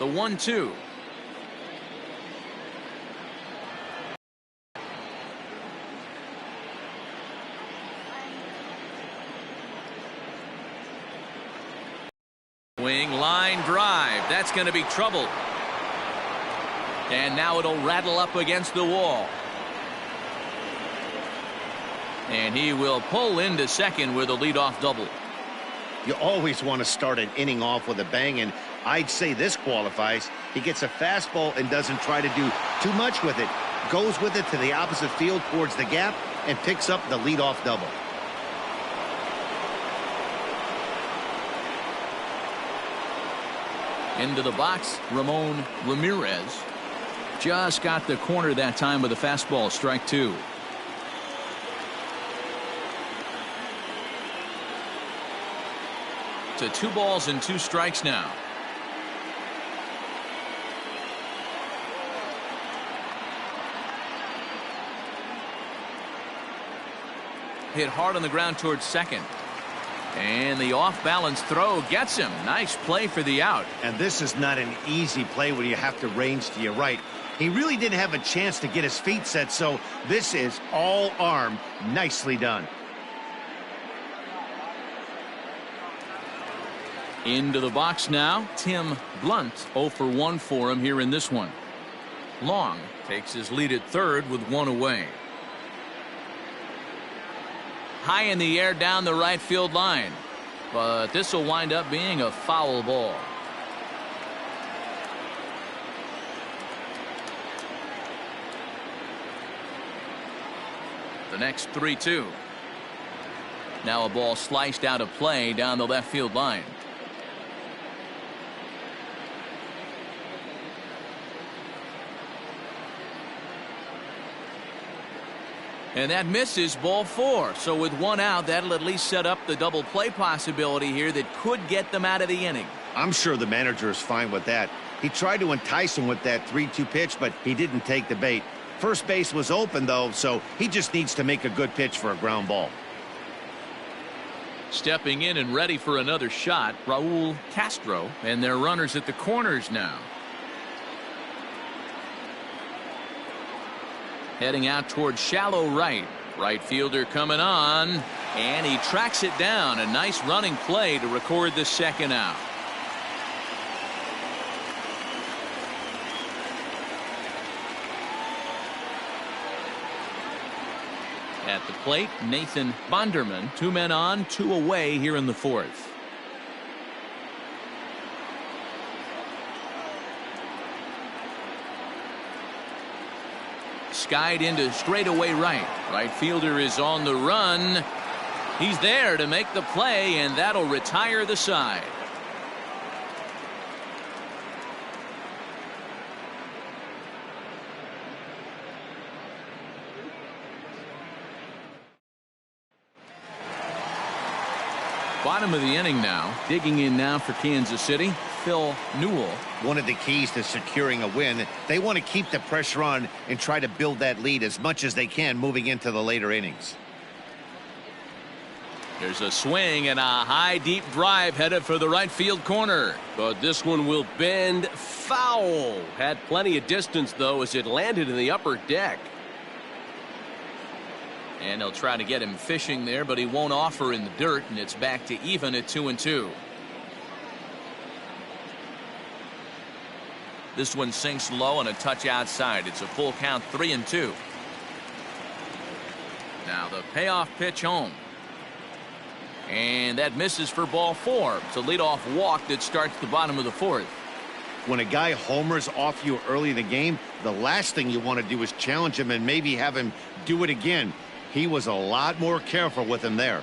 The 1-2. Swing line drive. That's going to be trouble. And now it'll rattle up against the wall. And he will pull into second with a leadoff double. You always want to start an inning off with a bang, and I'd say this qualifies. He gets a fastball and doesn't try to do too much with it. Goes with it to the opposite field towards the gap and picks up the leadoff double. Into the box, Ramon Ramirez. Just got the corner that time with a fastball, strike two. To 2 balls and 2 strikes now. Hit hard on the ground towards second. And the off-balance throw gets him. Nice play for the out. And this is not an easy play when you have to range to your right. He really didn't have a chance to get his feet set, so this is all arm. Nicely done. Into the box now, Tim Blunt. 0 for 1 for him here in this one. Long takes his lead at third with 1 away. High in the air down the right field line. But this will wind up being a foul ball. The next 3-2. Now a ball sliced out of play down the left field line. And that misses, ball 4. So with 1 out, that'll at least set up the double play possibility here that could get them out of the inning. I'm sure the manager is fine with that. He tried to entice him with that 3-2 pitch, but he didn't take the bait. First base was open, though, so he just needs to make a good pitch for a ground ball. Stepping in and ready for another shot, Raul Castro, and their runners at the corners now. Heading out towards shallow right. Right fielder coming on, and he tracks it down. A nice running play to record the second out. At the plate, Nathan Bonderman. 2 men on, 2 away here in the 4th. Skied into straightaway right. Right fielder is on the run. He's there to make the play, and that'll retire the side. Bottom of the inning now. Digging in now for Kansas City, Phil Newell. One of the keys to securing a win, they want to keep the pressure on and try to build that lead as much as they can moving into the later innings. There's a swing and a high deep drive headed for the right field corner. But this one will bend foul. Had plenty of distance, though, as it landed in the upper deck. And they'll try to get him fishing there, but he won't offer in the dirt, and it's back to even at 2-2. This one sinks low and a touch outside. It's a full count, 3-2. Now the payoff pitch home. And that misses for ball 4. It's a leadoff walk that starts the bottom of the 4th. When a guy homers off you early in the game, the last thing you want to do is challenge him and maybe have him do it again. He was a lot more careful with him there.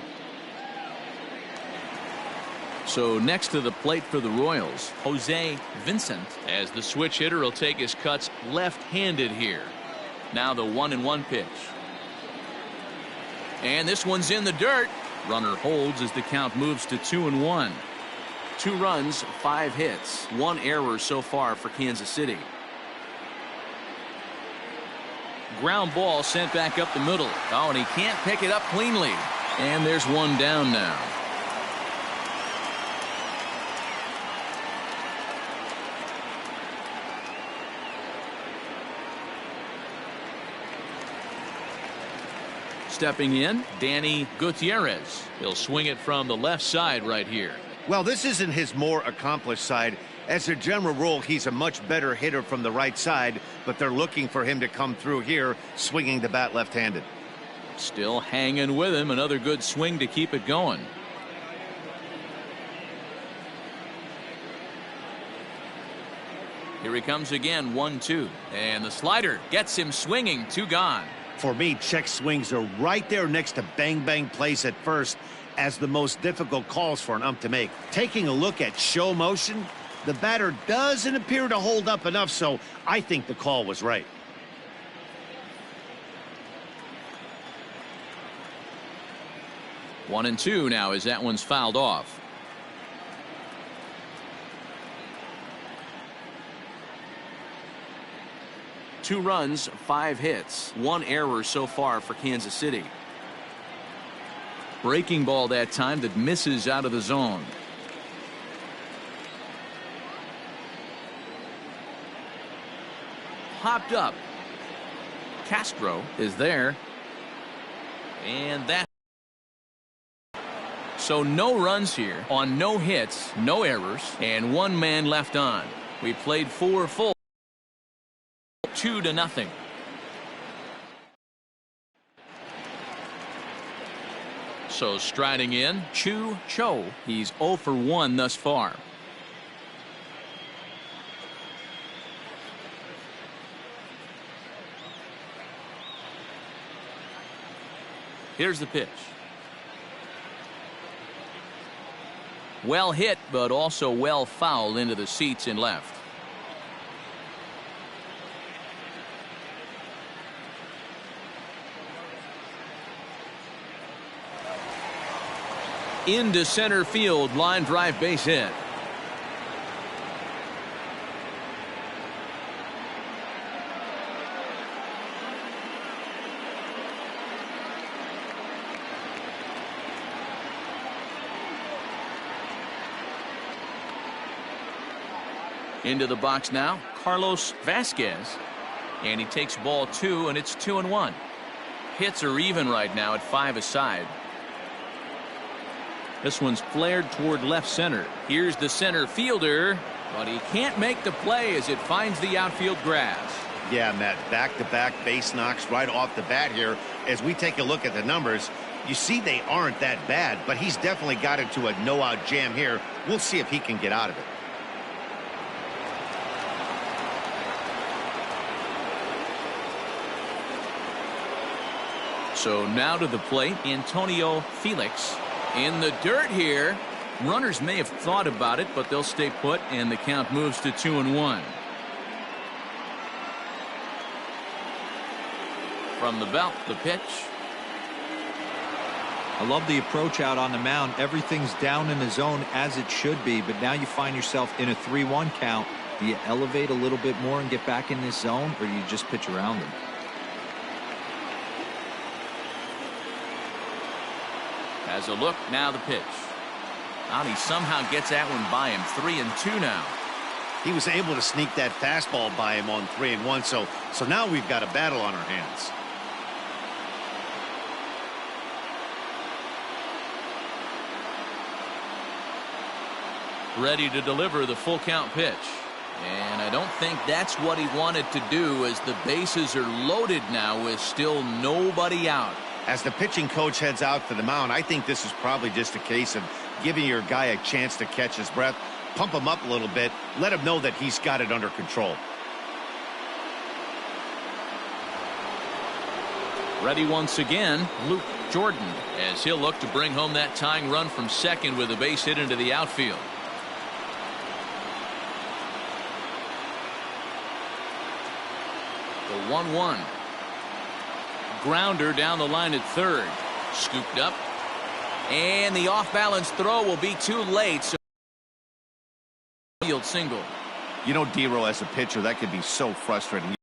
So next to the plate for the Royals, Jose Vincent, as the switch hitter will take his cuts left-handed here. Now the 1-1 pitch. And this one's in the dirt. Runner holds as the count moves to 2-1. 2 runs, 5 hits, 1 error so far for Kansas City. Ground ball sent back up the middle. Oh, and he can't pick it up cleanly. And there's 1 down now. stepping in, Danny Gutierrez. He'll swing it from the left side right here. Well, this isn't his more accomplished side. As a general rule, he's a much better hitter from the right side, but they're looking for him to come through here, swinging the bat left-handed. Still hanging with him. Another good swing to keep it going. Here he comes again, 1-2. And the slider gets him swinging, 2 gone. For me, check swings are right there next to bang-bang plays at first as the most difficult calls for an ump to make. Taking a look at show motion, the batter doesn't appear to hold up enough, so I think the call was right. One and two now as that one's fouled off. Two runs, 5 hits, 1 error so far for Kansas City. Breaking ball that time that misses out of the zone. Popped up. Castro is there. And that. So no runs here on no hits, no errors, and 1 man left on. We played 4 full. 2-0. So striding in, Chu Cho. He's 0 for 1 thus far. Here's the pitch. Well hit, but also well fouled into the seats and left. Into center field, line drive, base hit. Into the box now, Carlos Vasquez, and he takes ball 2, and it's 2-1. Hits are even right now at 5 aside. This one's flared toward left center. Here's the center fielder, but he can't make the play as it finds the outfield grass. Yeah, Matt, back-to-back base knocks right off the bat here. As we take a look at the numbers, you see they aren't that bad, but he's definitely got into a no-out jam here. We'll see if he can get out of it. So now to the plate, Antonio Felix. In the dirt here. Runners may have thought about it, but they'll stay put, and the count moves to 2-1. From the belt, the pitch. I love the approach out on the mound. Everything's down in the zone as it should be, but now you find yourself in a 3-1 count. Do you elevate a little bit more and get back in this zone, or do you just pitch around them? As a look, now the pitch. Out, he somehow gets that one by him. 3-2 now. He was able to sneak that fastball by him on 3-1, so now we've got a battle on our hands. Ready to deliver the full count pitch. And I don't think that's what he wanted to do, as the bases are loaded now with still nobody out. As the pitching coach heads out to the mound, I think this is probably just a case of giving your guy a chance to catch his breath, pump him up a little bit, let him know that he's got it under control. Ready once again, Luke Jordan, as he'll look to bring home that tying run from second with a base hit into the outfield. The 1-1. Grounder down the line at third. Scooped up. And the off-balance throw will be too late. So field single. You know, D-Row, as a pitcher, that could be so frustrating.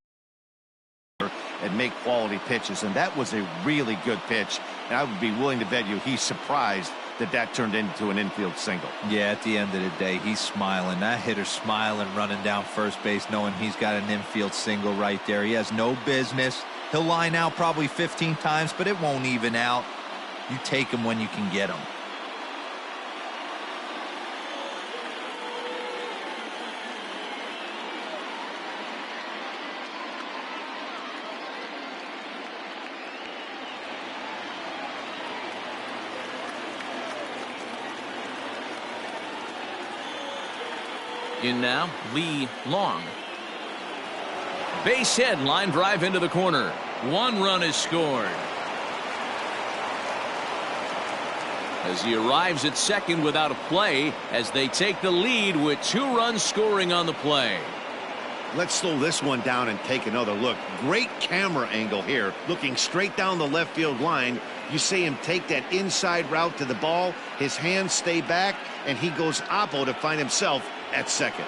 And make quality pitches, and that was a really good pitch. And I would be willing to bet you he's surprised that turned into an infield single. Yeah, at the end of the day, he's smiling. That hitter's smiling, running down first base, knowing he's got an infield single right there. He has no business He'll line out probably 15 times, but it won't even out. You take him when you can get him. In now, Lee Long. Base hit, line drive into the corner. 1 run is scored. As he arrives at second without a play, as they take the lead with 2 runs scoring on the play. Let's slow this one down and take another look. Great camera angle here, looking straight down the left field line. You see him take that inside route to the ball. His hands stay back, and he goes oppo to find himself at second.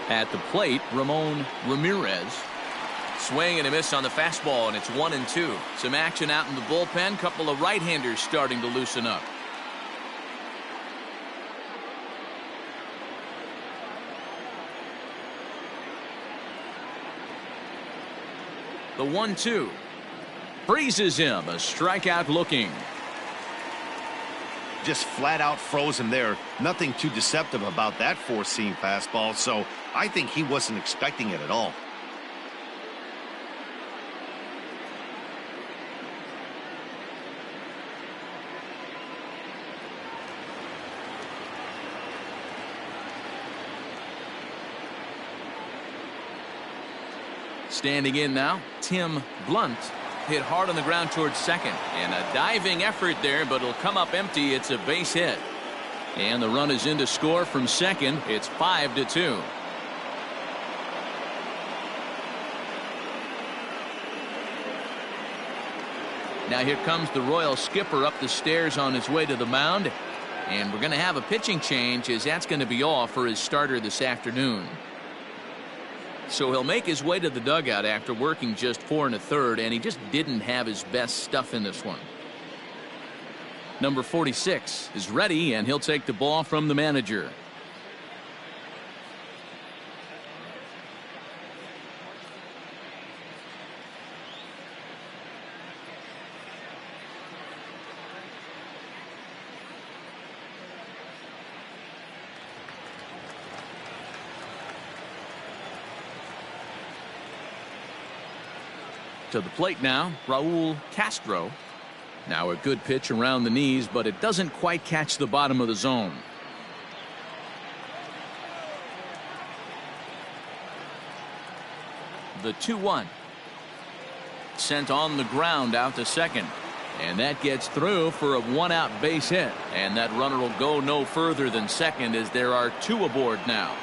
At the plate, Ramon Ramirez. Swing and a miss on the fastball, and it's 1-2. Some action out in the bullpen. Couple of right-handers starting to loosen up. The 1-2. Freezes him. A strikeout looking. Just flat out froze him there. Nothing too deceptive about that four-seam fastball, so I think he wasn't expecting it at all. Standing in now, Tim Blunt. Hit hard on the ground towards second. And a diving effort there, but it'll come up empty. It's a base hit. And the run is in to score from second. It's 5-2. Now here comes the Royal skipper up the stairs on his way to the mound. And we're going to have a pitching change, as that's going to be all for his starter this afternoon. So he'll make his way to the dugout after working just 4 1/3, and he just didn't have his best stuff in this one. Number 46 is ready, and he'll take the ball from the manager. To the plate now, Raul Castro. Now a good pitch around the knees, but it doesn't quite catch the bottom of the zone. The 2-1. Sent on the ground out to second. And that gets through for a 1-out base hit. And that runner will go no further than second, as there are 2 aboard now.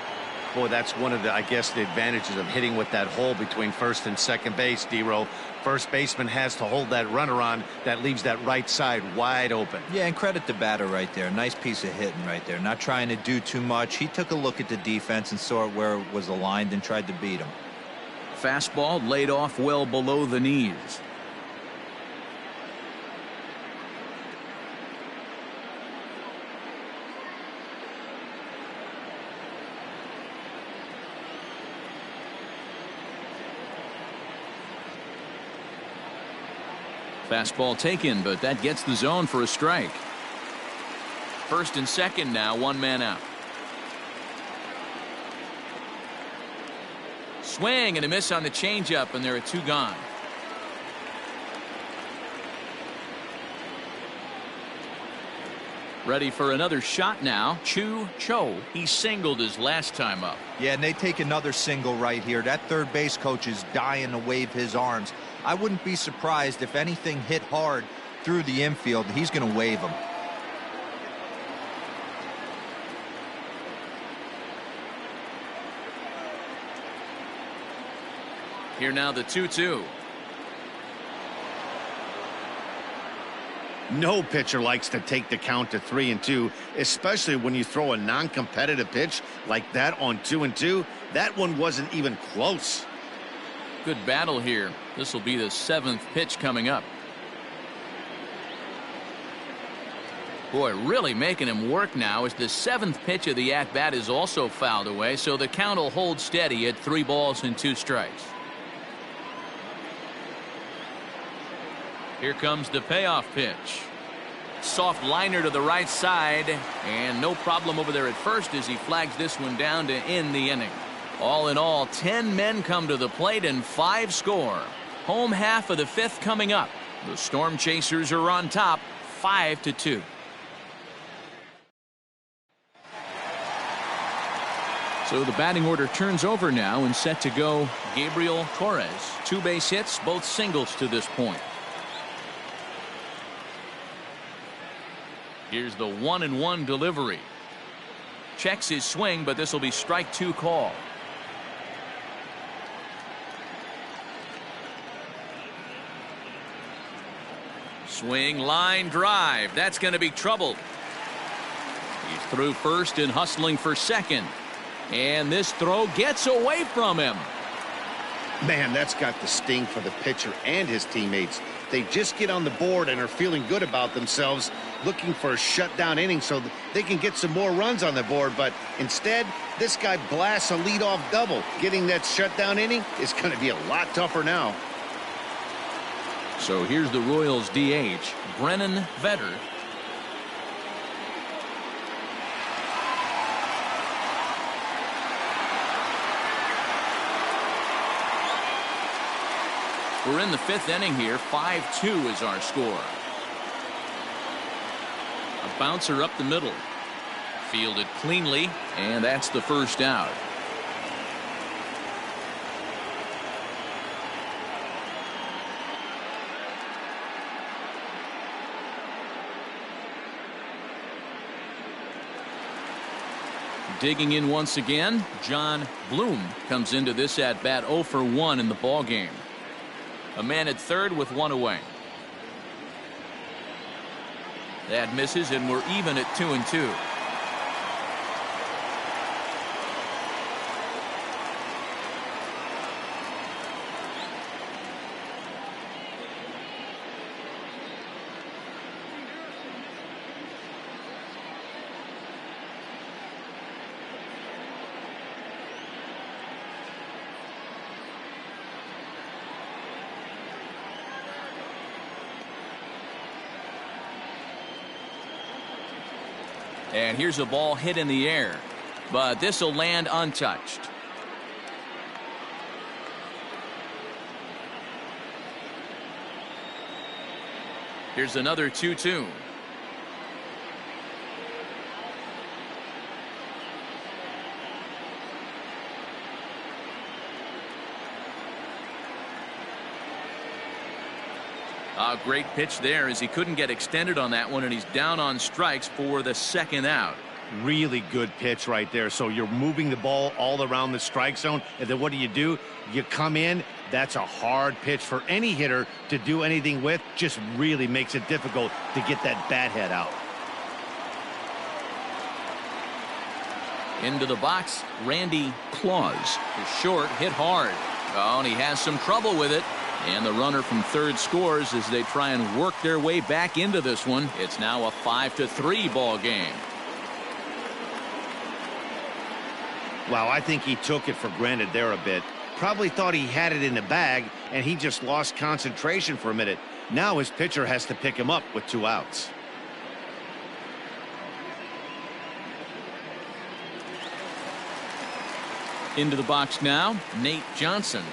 Boy, that's one of the, I guess, the advantages of hitting with that hole between first and second base, D-Row. First baseman has to hold that runner on. That leaves that right side wide open. Yeah, and credit the batter right there. Nice piece of hitting right there. Not trying to do too much. He took a look at the defense and saw it where it was aligned and tried to beat him. Fastball laid off well below the knees. Fastball taken, but that gets the zone for a strike. First and second now, 1 man out. Swing and a miss on the changeup, and there are 2 gone. Ready for another shot now. Chu Cho. He singled his last time up. Yeah, and they take another single right here. That third base coach is dying to wave his arms. I wouldn't be surprised if anything hit hard through the infield. He's going to wave them. Here now the 2-2. No pitcher likes to take the count to 3-2, especially when you throw a non-competitive pitch like that on 2-2. That one wasn't even close. Good battle here. This will be the 7th pitch coming up. Boy, really making him work now as the 7th pitch of the at-bat is also fouled away, so the count will hold steady at 3 balls and 2 strikes. Here comes the payoff pitch. Soft liner to the right side, and no problem over there at first as he flags this one down to end the inning. All in all, 10 men come to the plate and 5 score. Home half of the 5th coming up. The Storm Chasers are on top, 5-2. So the batting order turns over now and set to go Gabriel Torres. 2 base hits, both singles to this point. Here's the 1-1 delivery. Checks his swing, but this will be strike 2 call. Swing, line drive. That's going to be trouble. He's through first and hustling for second. And this throw gets away from him. Man, that's got the sting for the pitcher and his teammates. They just get on the board and are feeling good about themselves, looking for a shutdown inning so they can get some more runs on the board. But instead, this guy blasts a leadoff double. Getting that shutdown inning is going to be a lot tougher now. So here's the Royals DH, Brennan Vetter. We're in the 5th inning here. 5-2 is our score. A bouncer up the middle. Fielded cleanly, and that's the first out. Digging in once again, John Bloom comes into this at bat 0 for 1 in the ball game. A man at third with 1 away. That misses, and we're even at 2-2. And here's a ball hit in the air, but this will land untouched. Here's another 2-2. A great pitch there as he couldn't get extended on that one, and he's down on strikes for the 2nd out. Really good pitch right there. So you're moving the ball all around the strike zone, and then what do? You come in. That's a hard pitch for any hitter to do anything with. Just really makes it difficult to get that bat head out. Into the box, Randy Claus. The short hit hard. Oh, and he has some trouble with it. And the runner from third scores as they try and work their way back into this one. It's now a 5-3 ball game. Wow, I think he took it for granted there a bit. Probably thought he had it in the bag, and he just lost concentration for a minute. Now his pitcher has to pick him up with 2 outs. Into the box now, Nate Johnson.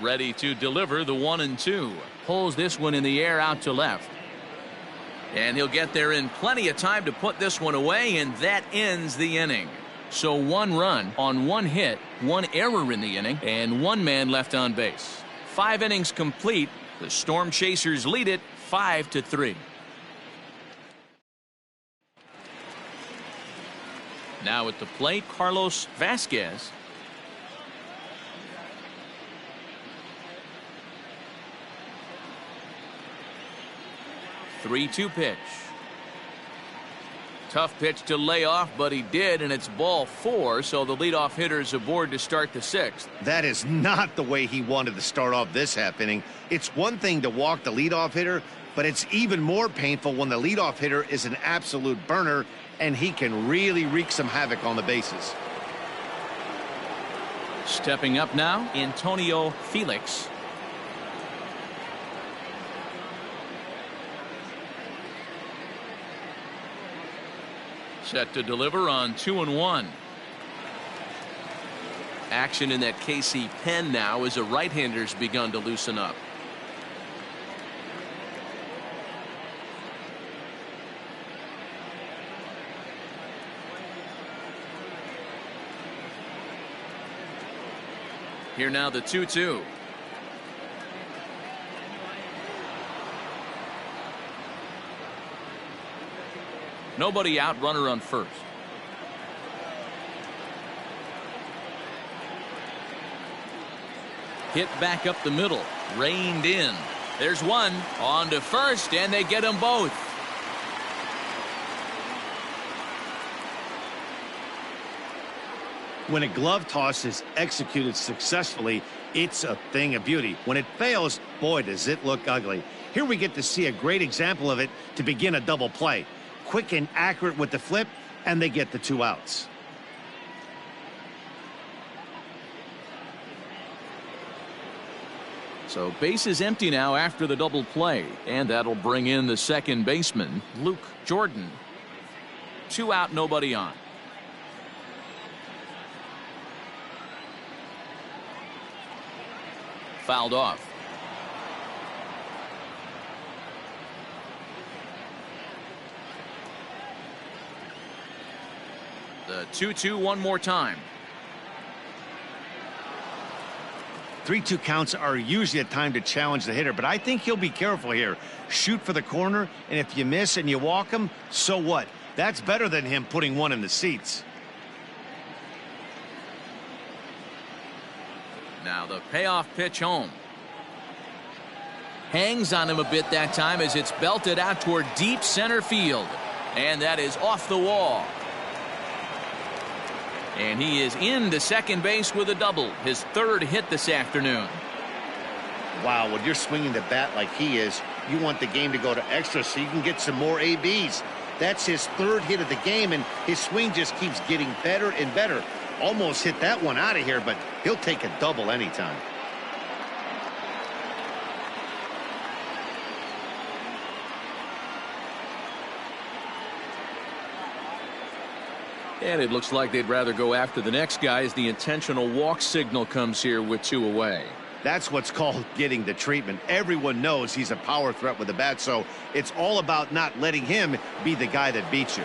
Ready to deliver the 1-2. Pulls this one in the air out to left. And he'll get there in plenty of time to put this one away, and that ends the inning. So 1 run on 1 hit, 1 error in the inning, and 1 man left on base. 5 innings complete. The Storm Chasers lead it 5-3. Now at the plate, Carlos Vasquez. 3-2 pitch. Tough pitch to lay off, but he did, and it's ball 4, so the leadoff hitter is aboard to start the 6th. That is not the way he wanted to start off this half inning. It's one thing to walk the leadoff hitter, but it's even more painful when the leadoff hitter is an absolute burner, and he can really wreak some havoc on the bases. Stepping up now, Antonio Felix. Set to deliver on 2-1. Action in that KC pen now as a right-hander's begun to loosen up. Here now the 2-2. Nobody out, runner on first. Hit back up the middle, reined in. There's one on to first, and they get them both. When a glove toss is executed successfully, it's a thing of beauty. When it fails, boy, does it look ugly. Here we get to see a great example of it to begin a double play. Quick and accurate with the flip, and they get the 2 outs. So base is empty now after the double play, and that'll bring in the second baseman, Luke Jordan. 2 out, nobody on. Fouled off. The 2-2 one more time. 3-2 counts are usually a time to challenge the hitter, but I think he'll be careful here. Shoot for the corner, and if you miss and you walk him, so what? That's better than him putting one in the seats. Now the payoff pitch home. Hangs on him a bit that time as it's belted out toward deep center field. And that is off the wall. And he is into second base with a double, his 3rd hit this afternoon. Wow, when you're swinging the bat like he is, you want the game to go to extra so you can get some more ABs. That's his 3rd hit of the game, and his swing just keeps getting better and better. Almost hit that one out of here, but he'll take a double anytime. And it looks like they'd rather go after the next guy as the intentional walk signal comes here with 2 away. That's what's called getting the treatment. Everyone knows he's a power threat with the bat, so it's all about not letting him be the guy that beats you.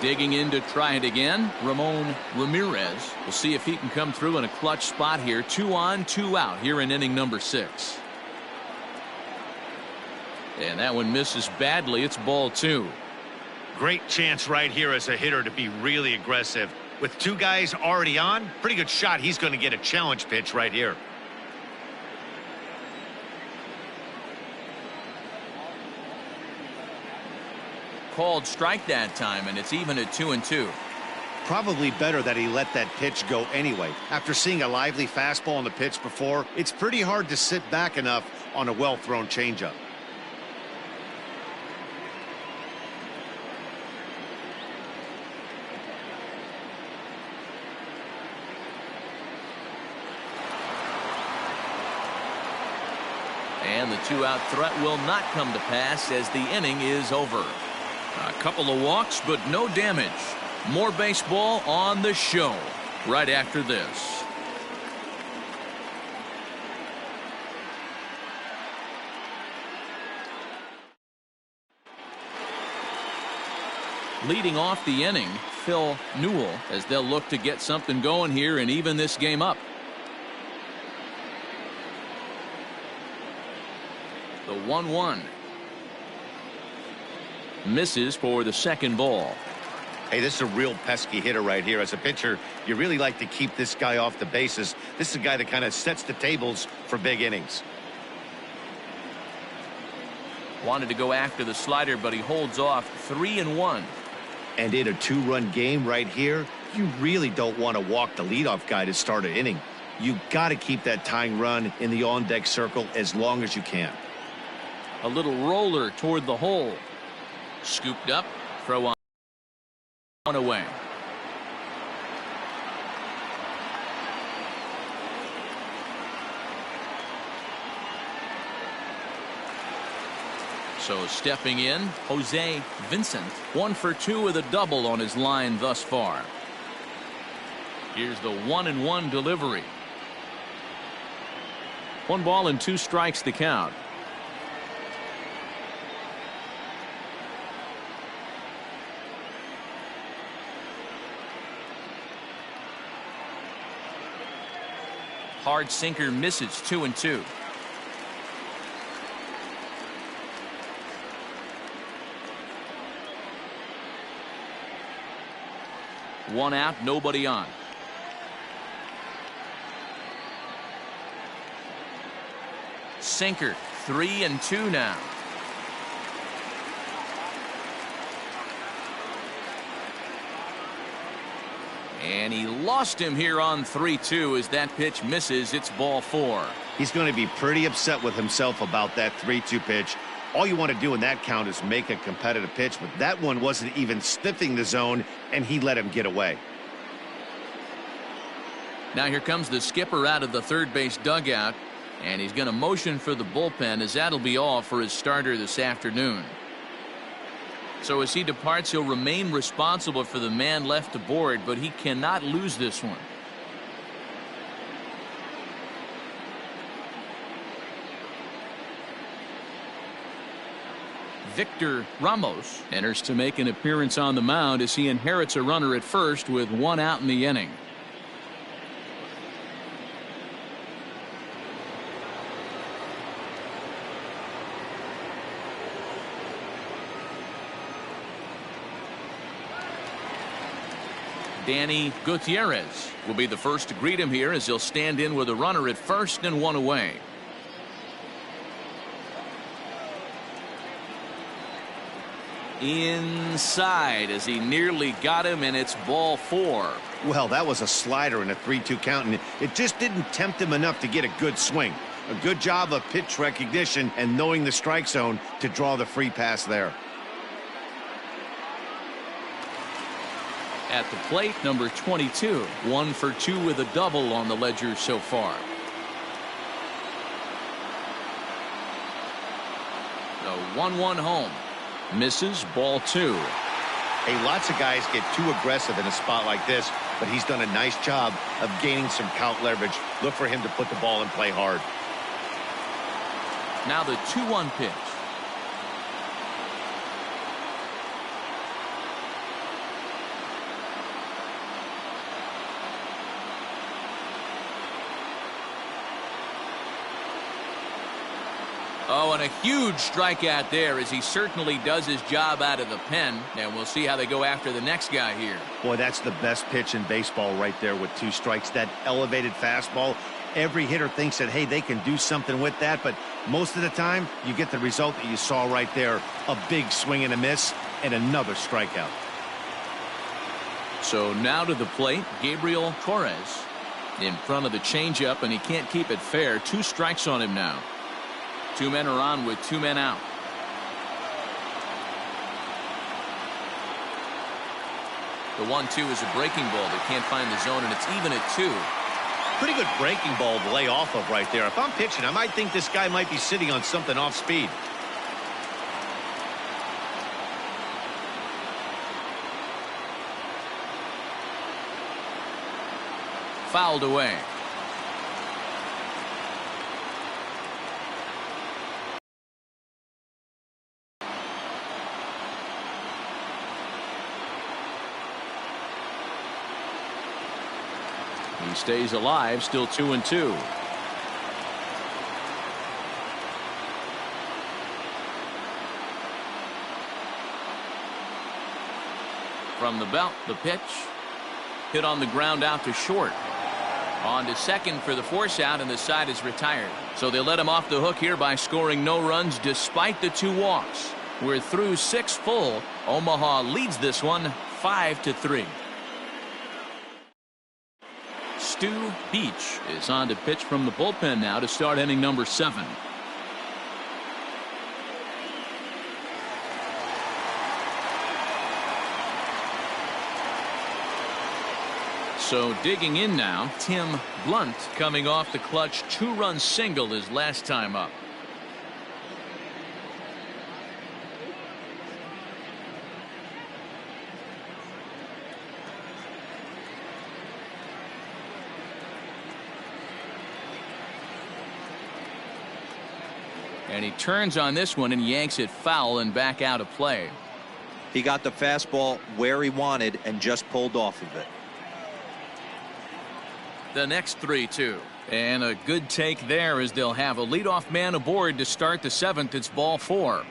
Digging in to try it again, Ramon Ramirez. We'll see if he can come through in a clutch spot here. 2 on, 2 out here in inning number 6. And that one misses badly. It's ball 2. Great chance right here as a hitter to be really aggressive. With 2 guys already on, pretty good shot he's going to get a challenge pitch right here. Called strike that time, and it's even at 2-2. Probably better that he let that pitch go anyway. After seeing a lively fastball on the pitch before, it's pretty hard to sit back enough on a well-thrown changeup. And the 2-out threat will not come to pass as the inning is over. A couple of walks, but no damage. More baseball on the show right after this. Leading off the inning, Phil Newell, as they'll look to get something going here and even this game up. The 1-1. Misses for the second ball. Hey, this is a real pesky hitter right here. As a pitcher, you really like to keep this guy off the bases. This is a guy that kind of sets the tables for big innings. Wanted to go after the slider, but he holds off. 3-1. And in a two-run game right here, you really don't want to walk the leadoff guy to start an inning. You got to keep that tying run in the on-deck circle as long as you can. A little roller toward the hole. Scooped up. Throw on. One away. So stepping in, Jose Vincent. 1 for 2 with a double on his line thus far. Here's the 1-1 delivery. 1 ball and 2 strikes the count. Hard sinker misses. 2-2. One out, nobody on. Sinker. 3-2 now. And he lost him here on 3-2 as that pitch misses. It's ball 4. He's going to be pretty upset with himself about that 3-2 pitch. All you want to do in that count is make a competitive pitch, but that one wasn't even sniffing the zone, and he let him get away. Now here comes the skipper out of the third base dugout, and he's going to motion for the bullpen, as that'll be all for his starter this afternoon. So as he departs, he'll remain responsible for the man left aboard, but he cannot lose this one. Victor Ramos enters to make an appearance on the mound as he inherits a runner at first with 1 out in the inning. Danny Gutierrez will be the first to greet him here as he'll stand in with a runner at first and 1 away. Inside as he nearly got him, and it's ball 4. Well, that was a slider in a 3-2 count, and it just didn't tempt him enough to get a good swing. A good job of pitch recognition and knowing the strike zone to draw the free pass there. At the plate, number 22. 1 for 2 with a double on the ledger so far. The 1-1 home. Misses. Ball 2. Hey, lots of guys get too aggressive in a spot like this, but he's done a nice job of gaining some count leverage. Look for him to put the ball in play hard. Now the 2-1 pitch. Oh, and a huge strikeout there as he certainly does his job out of the pen. And we'll see how they go after the next guy here. Boy, that's the best pitch in baseball right there with 2 strikes. That elevated fastball. Every hitter thinks that, hey, they can do something with that. But most of the time, you get the result that you saw right there. A big swing and a miss and another strikeout. So now to the plate, Gabriel Torres in front of the changeup, and he can't keep it fair. 2 strikes on him now. 2 men are on with 2 men out. The 1-2 is a breaking ball that can't find the zone, and it's even at 2. Pretty good breaking ball to lay off of right there. If I'm pitching, I might think this guy might be sitting on something off speed. Fouled away. He stays alive, still 2-2. From the belt, the pitch hit on the ground out to short. On to second for the force out, and the side is retired. So they let him off the hook here by scoring no runs despite the 2 walks. We're through 6 full. Omaha leads this one 5-3. Stu Beach is on to pitch from the bullpen now to start inning number 7. So digging in now, Tim Blunt, coming off the clutch 2-run single his last time up. And he turns on this one and yanks it foul and back out of play. He got the fastball where he wanted and just pulled off of it. The next 3-2. And a good take there as they'll have a leadoff man aboard to start the 7th. It's ball 4.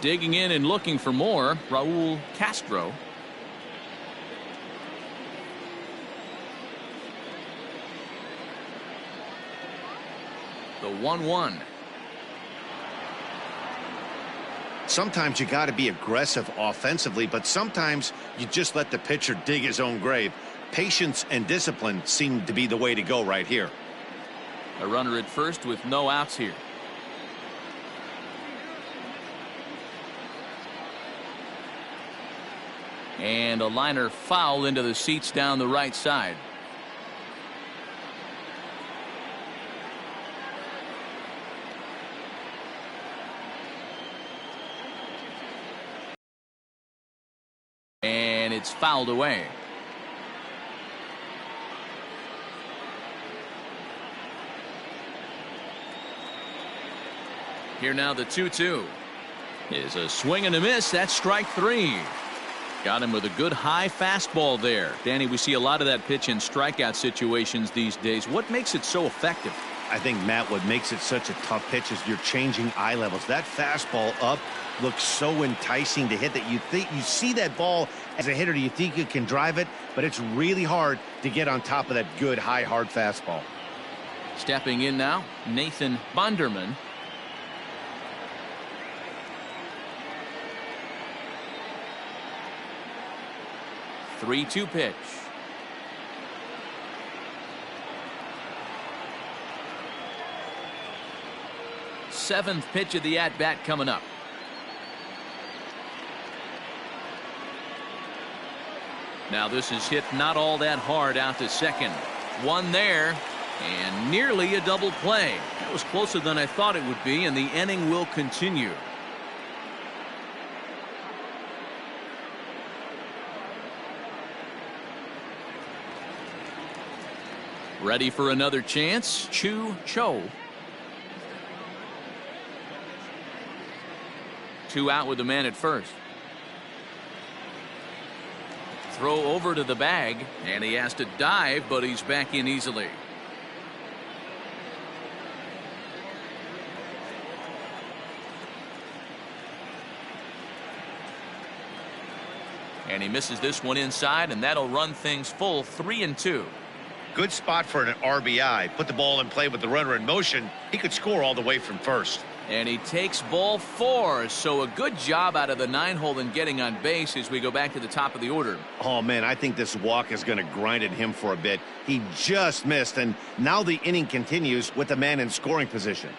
Digging in and looking for more, Raul Castro. The 1-1. Sometimes you got to be aggressive offensively, but sometimes you just let the pitcher dig his own grave. Patience and discipline seem to be the way to go right here. A runner at first with no outs here. And a liner foul into the seats down the right side. And it's fouled away. Here now the 2-2 is a swing and a miss. That's strike 3. Got him with a good high fastball there. Danny, we see a lot of that pitch in strikeout situations these days. What makes it so effective? I think, Matt, what makes it such a tough pitch is you're changing eye levels. That fastball up looks so enticing to hit that you think you see that ball as a hitter, you think you can drive it, but it's really hard to get on top of that good high hard fastball. Stepping in now, Nathan Bonderman. Three-two pitch. Seventh pitch of the at-bat coming up. Now this is hit not all that hard out to second. One there and nearly a double play. That was closer than I thought it would be, and the inning will continue. Ready for another chance, Chu Cho. Two out with the man at first. Throw over to the bag, and he has to dive, but he's back in easily. And he misses this one inside, and that'll run things full 3-2. Good spot for an RBI. Put the ball in play with the runner in motion. He could score all the way from first. And he takes ball 4. So a good job out of the 9-hole in getting on base as we go back to the top of the order. Oh, man, I think this walk is going to grind at him for a bit. He just missed, and now the inning continues with the man in scoring position.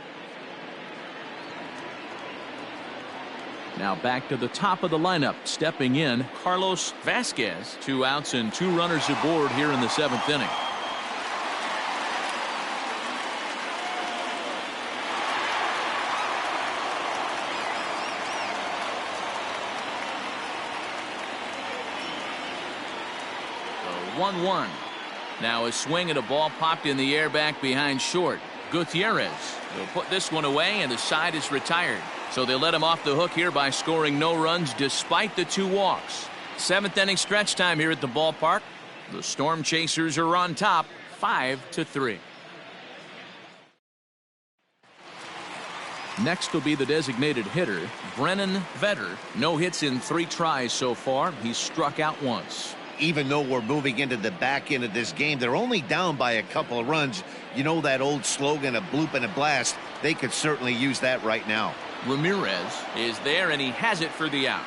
Now back to the top of the lineup. Stepping in, Carlos Vasquez. 2 outs and 2 runners aboard here in the 7th inning. The 1-1. Now a swing at a ball popped in the air back behind short. Gutierrez will put this one away, and the side is retired. So they let him off the hook here by scoring no runs despite the 2 walks. 7th inning stretch time here at the ballpark. The Storm Chasers are on top 5-3. Next will be the designated hitter, Brennan Vetter. No hits in 3 tries so far. He's struck out once. Even though we're moving into the back end of this game, they're only down by a couple of runs. You know that old slogan, a bloop and a blast? They could certainly use that right now. Ramirez is there, and he has it for the out.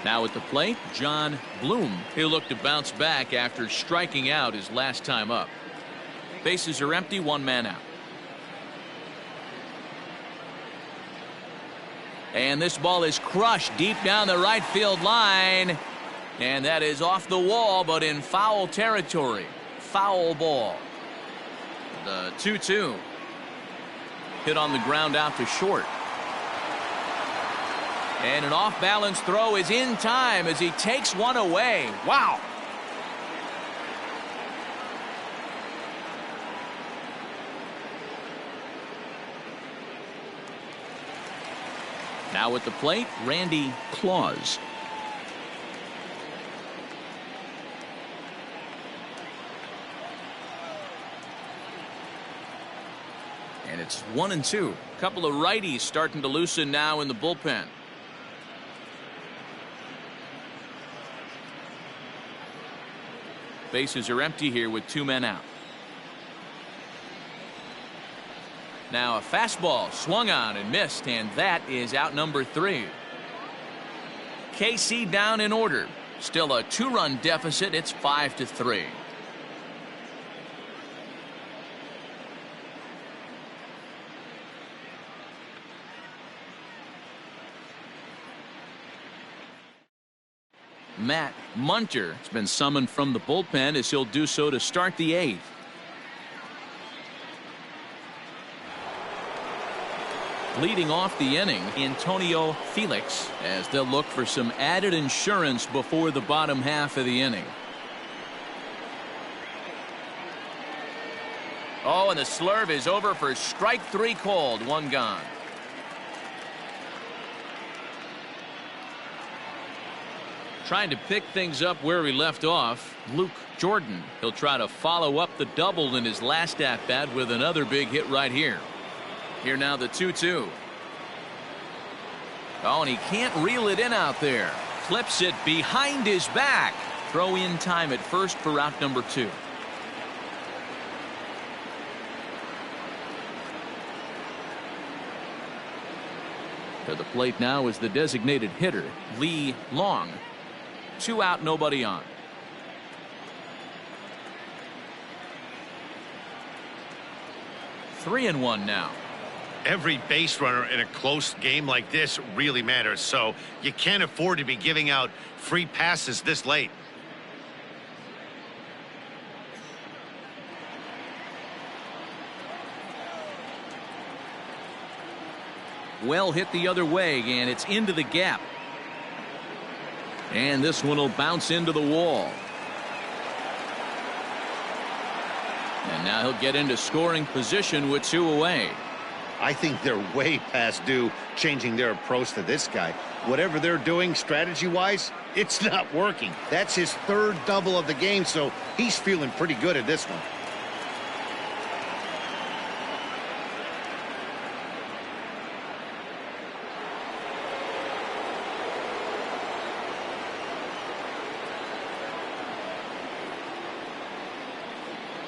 Now at the plate, John Bloom. He'll look to bounce back after striking out his last time up. Bases are empty, 1 man out. And this ball is crushed deep down the right field line. And that is off the wall, but in foul territory. Foul ball. The 2-2. Hit on the ground out to short. And an off-balance throw is in time as he takes one away. Wow. Now at the plate, Randy Claus. And it's 1-2. Couple of righties starting to loosen now in the bullpen. Bases are empty here with 2 men out. Now a fastball swung on and missed, and that is out number 3. KC down in order. Still a 2-run deficit. It's 5-3. Matt Munter has been summoned from the bullpen as he'll do so to start the 8th. Leading off the inning, Antonio Felix, as they'll look for some added insurance before the bottom half of the inning. Oh, and the slurve is over for strike 3 called. 1 gone. Trying to pick things up where we left off, Luke Jordan. He'll try to follow up the double in his last at-bat with another big hit right here. Here now the 2-2. Oh, and he can't reel it in out there. Clips it behind his back. Throw in time at first for out number 2. To the plate now is the designated hitter, Lee Long. 2 out, nobody on. 3-1 now. Every base runner in a close game like this really matters, so you can't afford to be giving out free passes this late. Well hit the other way, and it's into the gap. And this one will bounce into the wall. And now he'll get into scoring position with 2 away. I think they're way past due changing their approach to this guy. Whatever they're doing strategy-wise, it's not working. That's his 3rd double of the game, so he's feeling pretty good at this one.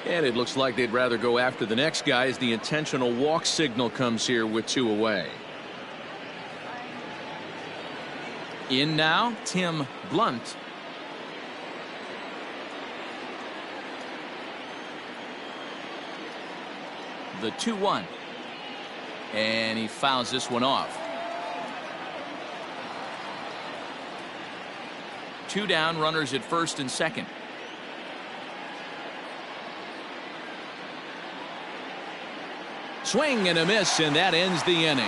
And it looks like they'd rather go after the next guy as the intentional walk signal comes here with 2 away. In now, Tim Blunt. The 2-1. And he fouls this one off. 2 down, runners at first and second. Swing and a miss, and that ends the inning.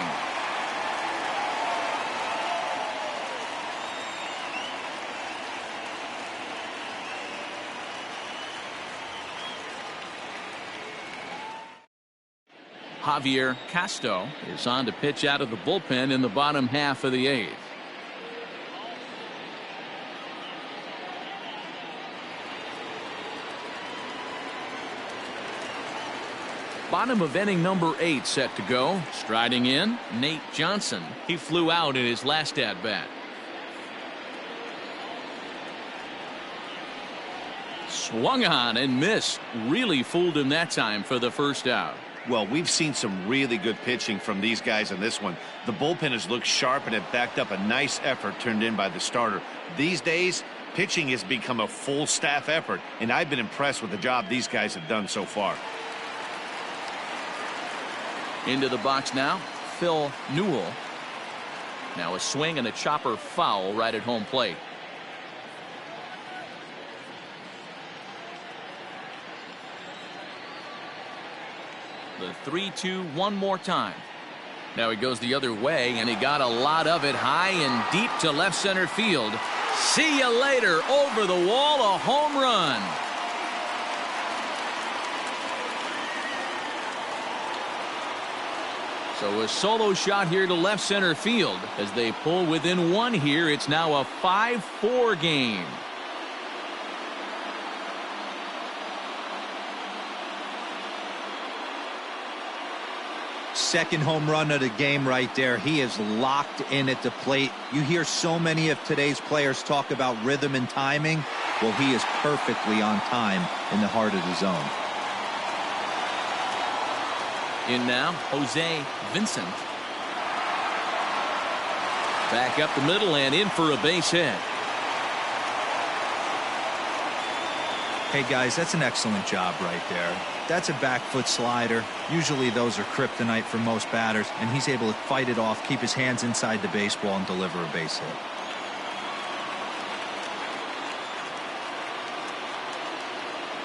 Javier Castro is on to pitch out of the bullpen in the bottom half of the 8th. Bottom of inning number 8 set to go. Striding in, Nate Johnson. He flew out in his last at bat. Swung on and missed. Really fooled him that time for the first out. Well, we've seen some really good pitching from these guys in this one. The bullpen has looked sharp and it backed up a nice effort turned in by the starter. These days, pitching has become a full staff effort, and I've been impressed with the job these guys have done so far. Into the box now, Phil Newell. Now a swing and a chopper foul right at home plate. The 3-2 one more time. Now he goes the other way, and he got a lot of it high and deep to left center field. See you later. Over the wall, a home run. So a solo shot here to left center field as they pull within 1 here. It's now a 5-4 game. Second home run of the game right there. He is locked in at the plate. You hear so many of today's players talk about rhythm and timing. Well, he is perfectly on time in the heart of the zone. In now, Jose Vincent. Back up the middle and in for a base hit. Hey guys, that's an excellent job right there. That's a back foot slider. Usually those are kryptonite for most batters, and he's able to fight it off, keep his hands inside the baseball, and deliver a base hit.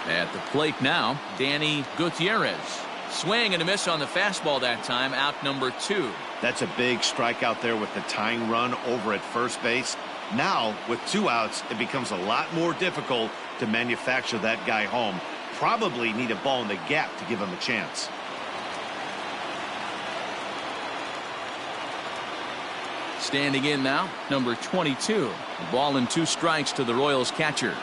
At the plate now, Danny Gutierrez. Swing and a miss on the fastball that time, out number 2. That's a big strikeout there with the tying run over at first base. Now, with 2 outs, it becomes a lot more difficult to manufacture that guy home. Probably need a ball in the gap to give him a chance. Standing in now, number 22. Ball and 2 strikes to the Royals catcher.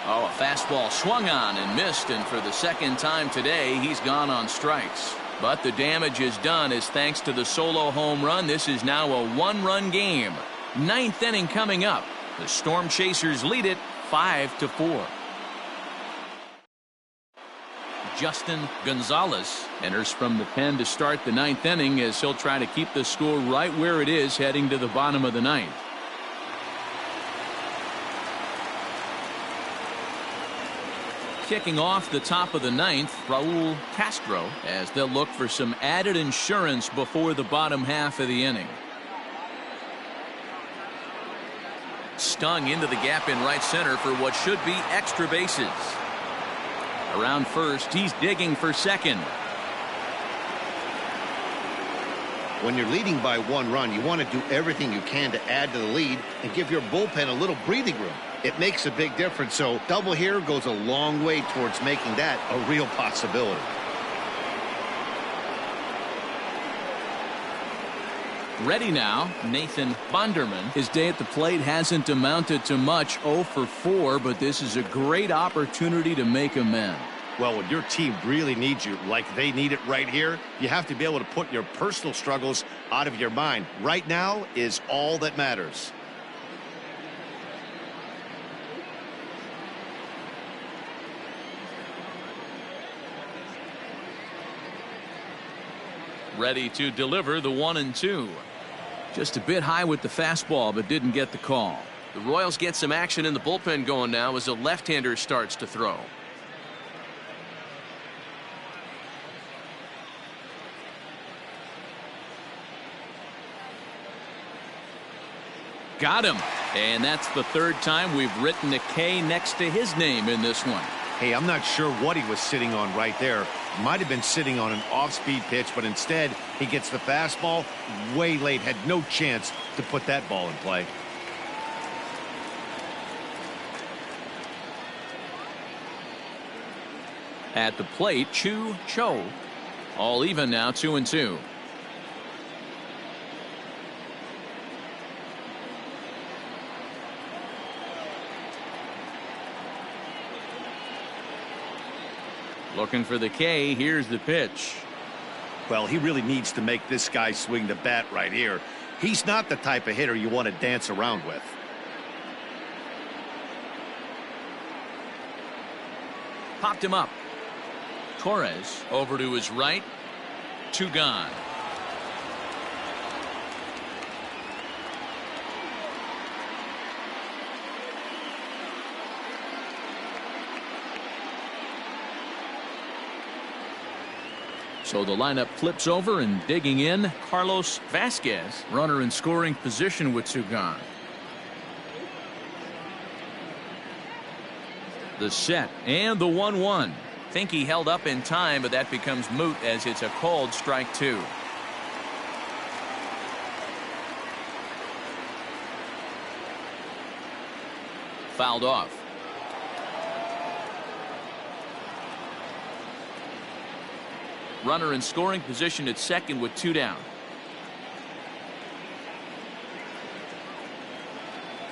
Oh, a fastball swung on and missed, and for the second time today, he's gone on strikes. But the damage is done as thanks to the solo home run. This is now a 1-run game. 9th inning coming up. The Storm Chasers lead it 5-4. Justin Gonzalez enters from the pen to start the 9th inning as he'll try to keep the score right where it is heading to the bottom of the 9th. Kicking off the top of the 9th, Raul Castro, as they'll look for some added insurance before the bottom half of the inning. Stung into the gap in right center for what should be extra bases. Around first, he's digging for second. When you're leading by 1 run, you want to do everything you can to add to the lead and give your bullpen a little breathing room. It makes a big difference, so double here goes a long way towards making that a real possibility. Ready now, Nathan Bonderman. His day at the plate hasn't amounted to much, 0 for 4, but this is a great opportunity to make amends. Well, when your team really needs you, like they need it right here, you have to be able to put your personal struggles out of your mind. Right now is all that matters. Ready to deliver the 1-2. Just a bit high with the fastball, but didn't get the call. The Royals get some action in the bullpen going now as a left-hander starts to throw. Got him. And that's the 3rd time we've written a K next to his name in this one. Hey, I'm not sure what he was sitting on right there. Might have been sitting on an off-speed pitch, but instead he gets the fastball way late. Had no chance to put that ball in play. At the plate, Chu Cho. All even now, 2-2. Looking for the K. Here's the pitch. Well, he really needs to make this guy swing the bat right here. He's not the type of hitter you want to dance around with. Popped him up. Torres over to his right. 2 gone. So the lineup flips over, and digging in, Carlos Vasquez, runner in scoring position with 2 gone. The set and the 1-1. Think he held up in time, but that becomes moot as it's a called strike 2. Fouled off. Runner in scoring position at second with 2 down.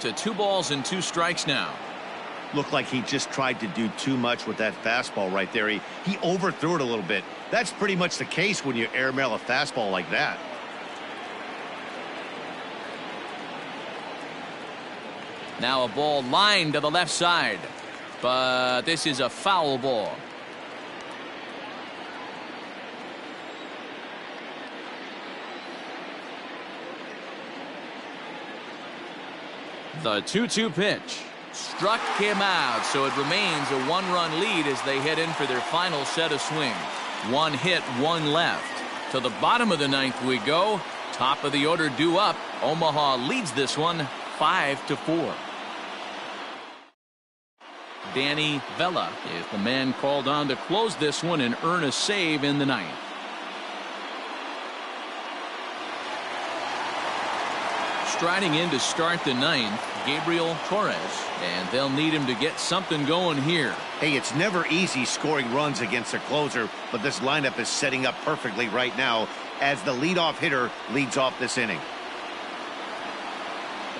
To 2 balls and 2 strikes now. Looked like he just tried to do too much with that fastball right there. He overthrew it a little bit. That's pretty much the case when you airmail a fastball like that. Now a ball lined to the left side, but this is a foul ball. The 2-2 pitch struck him out, so it remains a 1-run lead as they head in for their final set of swings. 1 hit, 1 left. To the bottom of the 9th we go. Top of the order due up. Omaha leads this one 5-4. Danny Vela is the man called on to close this one and earn a save in the 9th. Striding in to start the 9th, Gabriel Torres, and they'll need him to get something going here. Hey, it's never easy scoring runs against a closer, but this lineup is setting up perfectly right now as the leadoff hitter leads off this inning.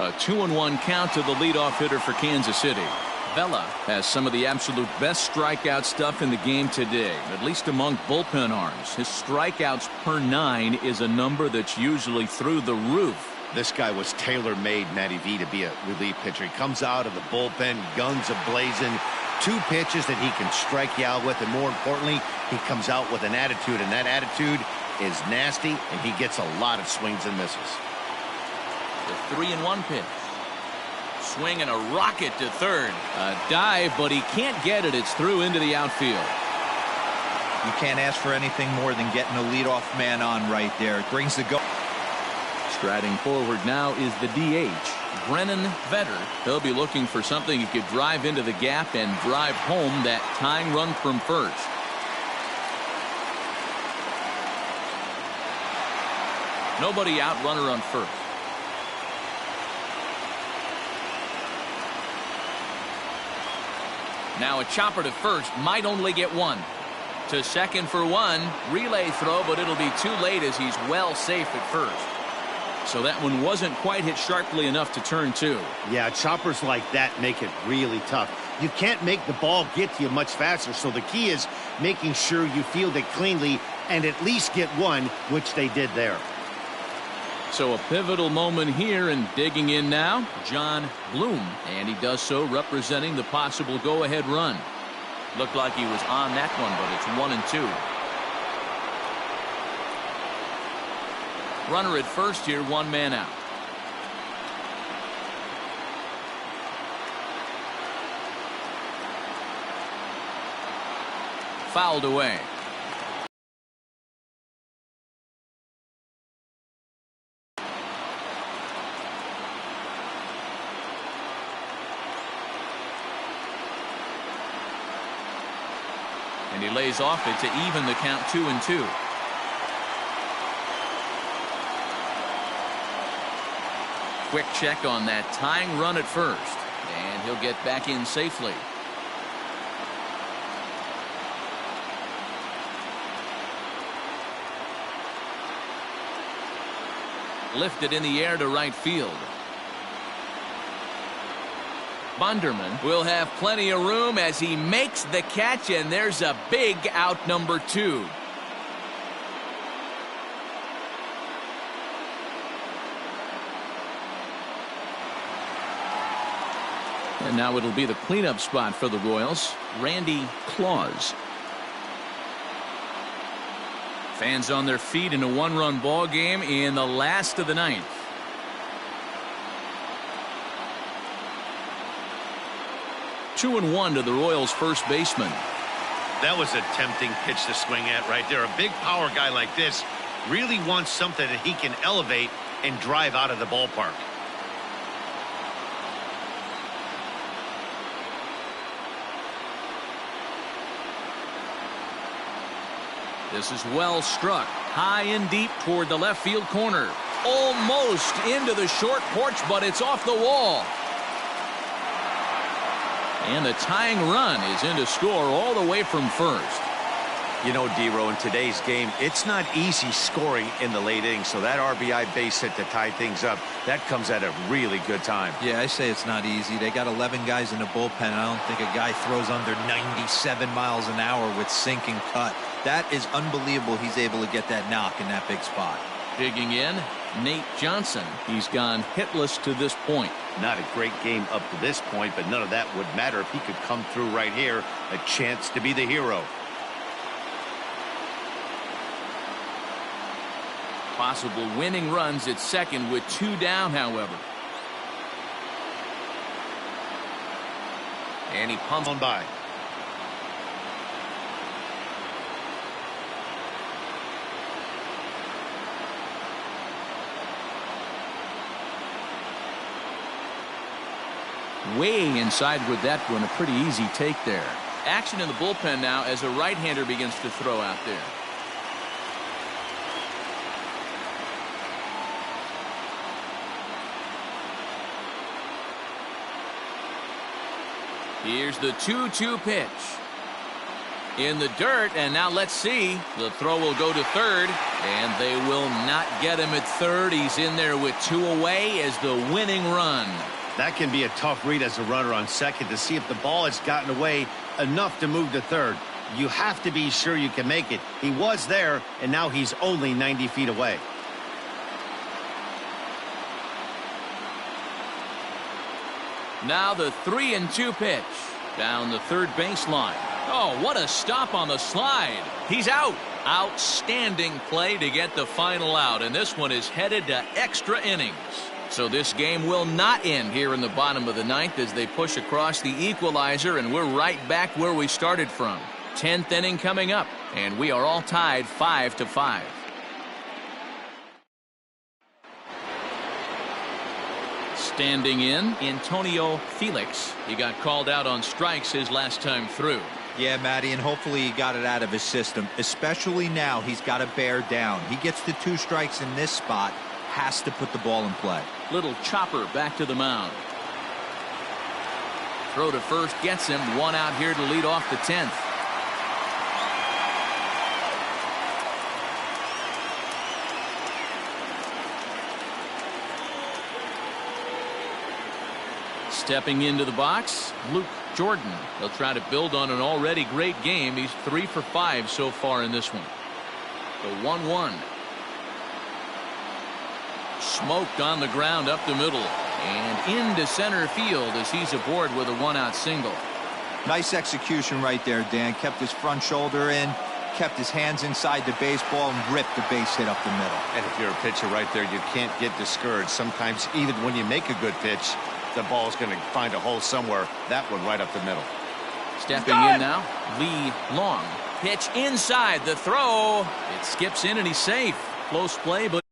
A 2-1 count to the leadoff hitter for Kansas City. Vela has some of the absolute best strikeout stuff in the game today, at least among bullpen arms. His strikeouts per 9 is a number that's usually through the roof. This guy was tailor-made, Matty V, to be a relief pitcher. He comes out of the bullpen, guns a-blazing, 2 pitches that he can strike you out with, and more importantly, he comes out with an attitude, and that attitude is nasty, and he gets a lot of swings and misses. The 3-1 pitch. Swing and a rocket to third. A dive, but he can't get it. It's through into the outfield. You can't ask for anything more than getting a leadoff man on right there. It brings the go. Striding forward now is the DH, Brennan Vetter. He'll be looking for something he could drive into the gap and drive home that tying run from first. Nobody out, runner on first. Now a chopper to first, might only get 1. To second for 1, relay throw, but it'll be too late as he's well safe at first. So that one wasn't quite hit sharply enough to turn 2. Yeah, choppers like that make it really tough. You can't make the ball get to you much faster, so the key is making sure you field it cleanly and at least get 1, which they did there. So a pivotal moment here, and digging in now, John Bloom, and he does so representing the possible go-ahead run. Looked like he was on that one, but it's 1-2. Runner at first here, 1 man out. Fouled away. And he lays off it to even the count 2-2. Quick check on that tying run at first, and he'll get back in safely. Lifted in the air to right field. Bunderman will have plenty of room as he makes the catch, and there's a big out number 2. And now it'll be the cleanup spot for the Royals. Randy Claus. Fans on their feet in a one-run ball game in the last of the 9th. Two and one to the Royals' first baseman. That was a tempting pitch to swing at right there. A big power guy like this really wants something that he can elevate and drive out of the ballpark. This is well struck. High and deep toward the left field corner. Almost into the short porch, but it's off the wall. And the tying run is in to score all the way from first. You know, D-Row, in today's game, it's not easy scoring in the late innings, so that RBI base hit to tie things up, that comes at a really good time. Yeah, I say it's not easy. They got 11 guys in the bullpen, and I don't think a guy throws under 97 miles an hour with sink and cut. That is unbelievable he's able to get that knock in that big spot. Digging in, Nate Johnson. He's gone hitless to this point. Not a great game up to this point, but none of that would matter if he could come through right here. A chance to be the hero. Possible winning runs at second with 2 down, however. And he pumps on by. Way inside with that one. A pretty easy take there. Action in the bullpen now as a right-hander begins to throw out there. Here's the 2-2 pitch. In the dirt, and now let's see. The throw will go to third, and they will not get him at third. He's in there with 2 away as the winning run. That can be a tough read as a runner on second to see if the ball has gotten away enough to move to third. You have to be sure you can make it. He was there, and now he's only 90 feet away. Now the 3-2 pitch. Down the third baseline. Oh, what a stop on the slide. He's out. Outstanding play to get the final out, and this one is headed to extra innings. So this game will not end here in the bottom of the 9th as they push across the equalizer, and we're right back where we started from. 10th inning coming up, and we are all tied 5-5. Standing in, Antonio Felix. He got called out on strikes his last time through. Yeah, Matty, and hopefully he got it out of his system. Especially now, he's got to bear down. He gets the 2 strikes in this spot, has to put the ball in play. Little chopper back to the mound. Throw to first gets him. 1 out here to lead off the 10th. Stepping into the box, Luke Jordan. They'll try to build on an already great game. He's 3 for 5 so far in this one. The 1-1. Smoked on the ground up the middle and into center field as he's aboard with a 1-out single. Nice execution right there, Dan. Kept his front shoulder in, kept his hands inside the baseball, and ripped the base hit up the middle. And if you're a pitcher right there, you can't get discouraged. Sometimes even when you make a good pitch, the ball's going to find a hole somewhere. That one right up the middle. Stepping in now, Lee Long. Pitch inside the throw. It skips in and he's safe. Close play, but